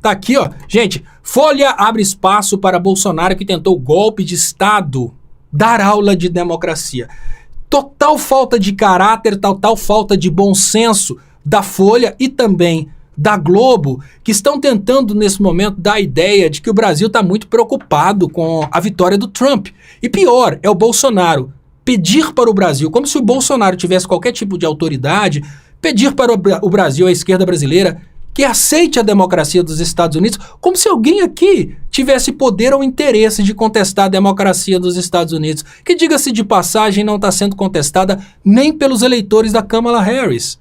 Tá aqui, ó. Gente, Folha abre espaço para Bolsonaro que tentou golpe de Estado dar aula de democracia. Total falta de caráter, total falta de bom senso da Folha e também da Globo, que estão tentando nesse momento dar a ideia de que o Brasil está muito preocupado com a vitória do Trump. E pior, é o Bolsonaro pedir para o Brasil, como se o Bolsonaro tivesse qualquer tipo de autoridade, pedir para o Brasil, a esquerda brasileira, que aceite a democracia dos Estados Unidos, como se alguém aqui tivesse poder ou interesse de contestar a democracia dos Estados Unidos, que, diga-se de passagem, não está sendo contestada nem pelos eleitores da Kamala Harris.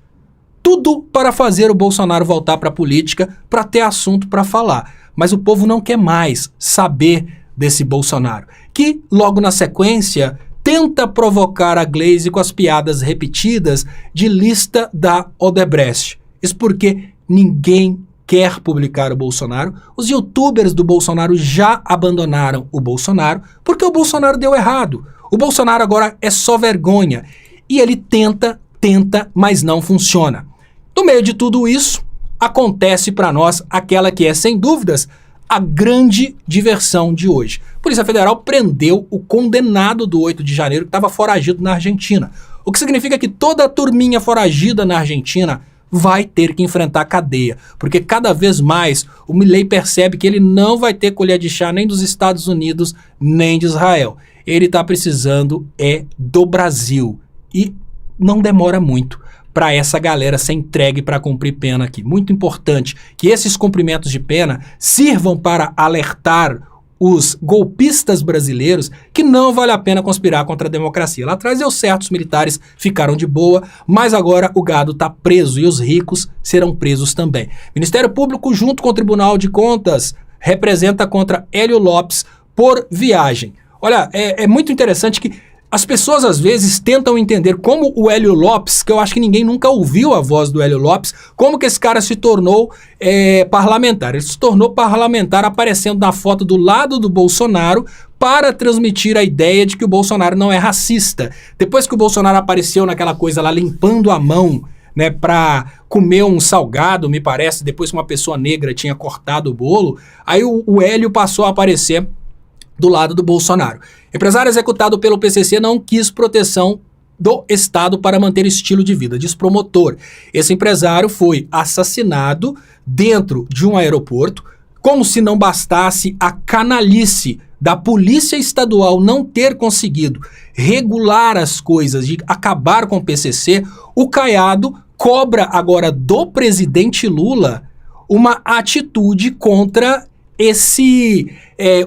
Tudo para fazer o Bolsonaro voltar para a política, para ter assunto para falar. Mas o povo não quer mais saber desse Bolsonaro, que logo na sequência tenta provocar a Glaze com as piadas repetidas de lista da Odebrecht. Isso porque ninguém quer publicar o Bolsonaro. Os youtubers do Bolsonaro já abandonaram o Bolsonaro porque o Bolsonaro deu errado. O Bolsonaro agora é só vergonha. E ele tenta, mas não funciona. No meio de tudo isso, acontece para nós aquela que é, sem dúvidas, a grande diversão de hoje. A Polícia Federal prendeu o condenado do 8 de janeiro que estava foragido na Argentina. O que significa que toda a turminha foragida na Argentina vai ter que enfrentar a cadeia, porque cada vez mais o Milei percebe que ele não vai ter colher de chá nem dos Estados Unidos, nem de Israel. Ele está precisando do Brasil e não demora muito para essa galera ser entregue para cumprir pena aqui. Muito importante que esses cumprimentos de pena sirvam para alertar os golpistas brasileiros que não vale a pena conspirar contra a democracia. Lá atrás deu certo, os militares ficaram de boa, mas agora o gado está preso e os ricos serão presos também. Ministério Público, junto com o Tribunal de Contas, representa contra Hélio Lopes por viagem. Olha, é muito interessante que as pessoas às vezes tentam entender como o Hélio Lopes, que eu acho que ninguém nunca ouviu a voz do Hélio Lopes, como que esse cara se tornou parlamentar. Ele se tornou parlamentar aparecendo na foto do lado do Bolsonaro para transmitir a ideia de que o Bolsonaro não é racista. Depois que o Bolsonaro apareceu naquela coisa lá limpando a mão, né, para comer um salgado, me parece, depois que uma pessoa negra tinha cortado o bolo, aí o Hélio passou a aparecer do lado do Bolsonaro. Empresário executado pelo PCC não quis proteção do Estado para manter estilo de vida, diz promotor. Esse empresário foi assassinado dentro de um aeroporto, como se não bastasse a canalice da Polícia Estadual não ter conseguido regular as coisas, de acabar com o PCC, o Caiado cobra agora do presidente Lula uma atitude contra esse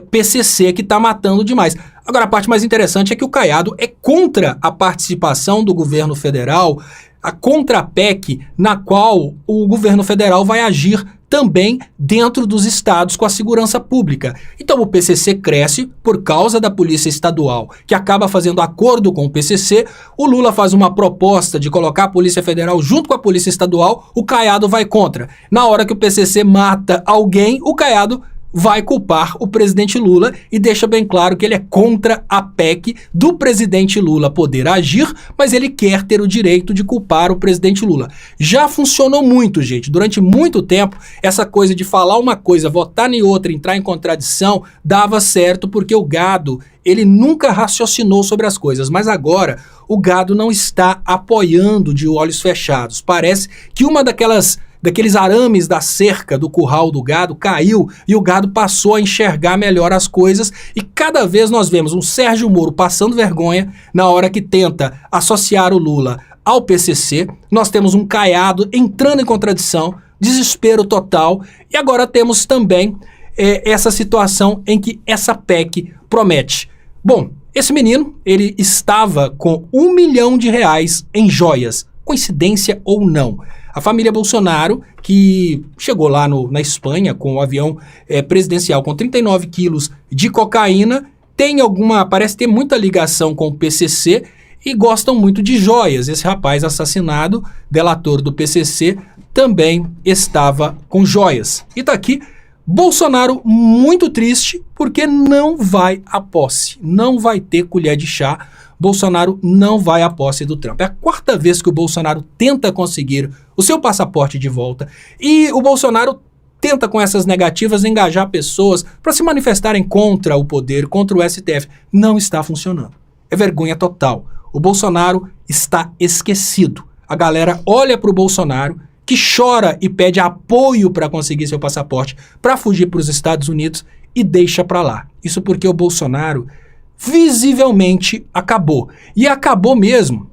PCC que está matando demais. Agora, a parte mais interessante é que o Caiado é contra a participação do governo federal, a contra a PEC, na qual o governo federal vai agir também dentro dos estados com a segurança pública. Então o PCC cresce por causa da Polícia Estadual, que acaba fazendo acordo com o PCC, o Lula faz uma proposta de colocar a Polícia Federal junto com a Polícia Estadual, o Caiado vai contra. Na hora que o PCC mata alguém, o Caiado vai culpar o presidente Lula e deixa bem claro que ele é contra a PEC do presidente Lula poder agir, mas ele quer ter o direito de culpar o presidente Lula. Já funcionou muito, gente. Durante muito tempo, essa coisa de falar uma coisa, votar em outra, entrar em contradição, dava certo porque o gado, ele nunca raciocinou sobre as coisas, mas agora o gado não está apoiando de olhos fechados. Parece que uma daqueles arames da cerca do curral do gado caiu e o gado passou a enxergar melhor as coisas e cada vez nós vemos um Sérgio Moro passando vergonha na hora que tenta associar o Lula ao PCC, nós temos um Caiado entrando em contradição, desespero total e agora temos também essa situação em que essa PEC promete. Bom, esse menino, ele estava com R$1 milhão em joias, coincidência ou não. A família Bolsonaro, que chegou lá na Espanha com o avião presidencial com 39 quilos de cocaína, parece ter muita ligação com o PCC e gostam muito de joias. Esse rapaz assassinado, delator do PCC, também estava com joias. E tá aqui, Bolsonaro muito triste porque não vai à posse, não vai ter colher de chá. Bolsonaro não vai à posse do Trump. É a quarta vez que o Bolsonaro tenta conseguir o seu passaporte de volta e o Bolsonaro tenta com essas negativas engajar pessoas para se manifestarem contra o poder, contra o STF. Não está funcionando. É vergonha total. O Bolsonaro está esquecido. A galera olha para o Bolsonaro, que chora e pede apoio para conseguir seu passaporte para fugir para os Estados Unidos e deixa para lá. Isso porque o Bolsonaro visivelmente acabou. E acabou mesmo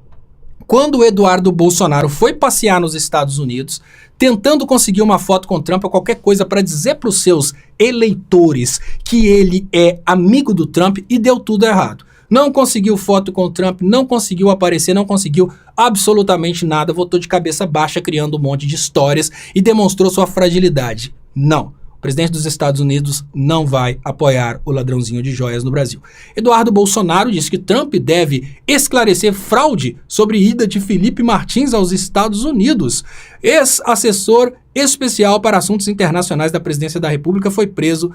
quando o Eduardo Bolsonaro foi passear nos Estados Unidos, tentando conseguir uma foto com Trump ou qualquer coisa para dizer para os seus eleitores que ele é amigo do Trump, e deu tudo errado. Não conseguiu foto com o Trump, não conseguiu aparecer, não conseguiu absolutamente nada, voltou de cabeça baixa criando um monte de histórias e demonstrou sua fragilidade. Não. O presidente dos Estados Unidos não vai apoiar o ladrãozinho de joias no Brasil. Eduardo Bolsonaro disse que Trump deve esclarecer fraude sobre ida de Felipe Martins aos Estados Unidos. Ex-assessor especial para assuntos internacionais da presidência da República foi preso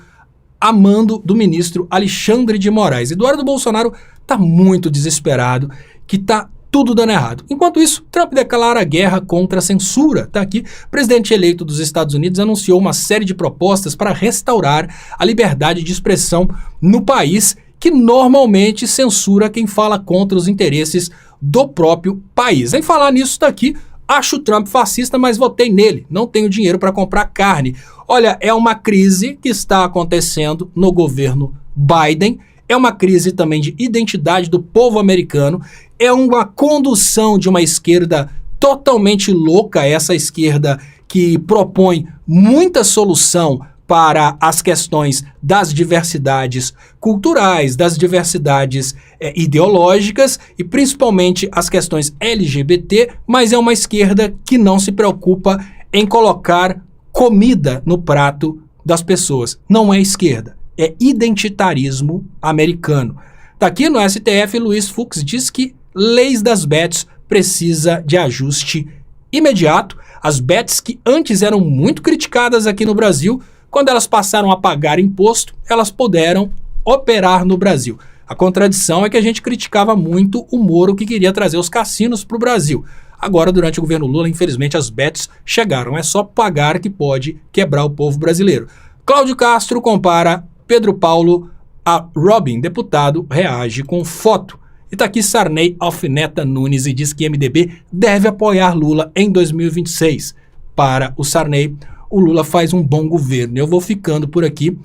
a mando do ministro Alexandre de Moraes. Eduardo Bolsonaro está muito desesperado, que está tudo dando errado. Enquanto isso, Trump declara guerra contra a censura. Tá aqui, o presidente eleito dos Estados Unidos anunciou uma série de propostas para restaurar a liberdade de expressão no país, que normalmente censura quem fala contra os interesses do próprio país. Em falar nisso daqui, acho o Trump fascista, mas votei nele. Não tenho dinheiro para comprar carne. Olha, é uma crise que está acontecendo no governo Biden. É uma crise também de identidade do povo americano. É uma condução de uma esquerda totalmente louca, essa esquerda que propõe muita solução para as questões das diversidades culturais, das diversidades ideológicas e principalmente as questões LGBT, mas é uma esquerda que não se preocupa em colocar comida no prato das pessoas. Não é esquerda, é identitarismo americano. Tá aqui no STF, Luiz Fux diz que leis das bets precisa de ajuste imediato. As bets que antes eram muito criticadas aqui no Brasil, quando elas passaram a pagar imposto, elas puderam operar no Brasil. A contradição é que a gente criticava muito o Moro, que queria trazer os cassinos para o Brasil. Agora, durante o governo Lula, infelizmente, as bets chegaram. É só pagar que pode quebrar o povo brasileiro. Cláudio Castro compara Pedro Paulo a Robin. Deputado reage com foto. E tá aqui Sarney alfineta Nunes e diz que MDB deve apoiar Lula em 2026. Para o Sarney, o Lula faz um bom governo. Eu vou ficando por aqui.